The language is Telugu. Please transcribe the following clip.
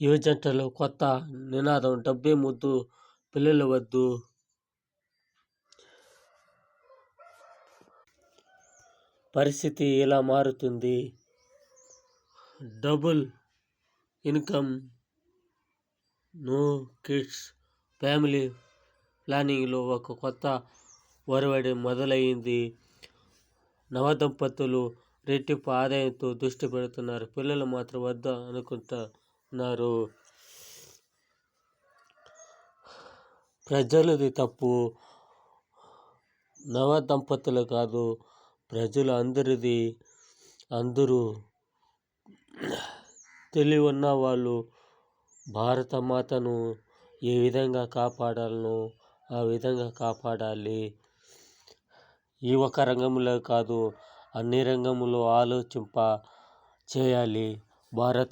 యువజంటలో కొత్త నినాదం డబ్బే ముద్దు పిల్లలు వద్దు. పరిస్థితి ఇలా మారుతుంది. Double income, no kids, family ప్లానింగ్లో ఒక కొత్త ఒరవడి మొదలైంది. నవదంపతులు రెట్టింపు ఆదాయంతో దృష్టి పెడుతున్నారు. పిల్లలు మాత్రం వద్ద అనుకుంటున్నారు. ప్రజలది తప్పు, నవదంపతులు కాదు, ప్రజలు అందరిది. అందరూ తెలివి ఉన్న వాళ్ళు భారతమాతను ఏ విధంగా కాపాడాలనో ఆ విధంగా కాపాడాలి. ఈ ఒక రంగంలో కాదు, అన్ని రంగంలో ఆలోచింప చేయాలి. భారత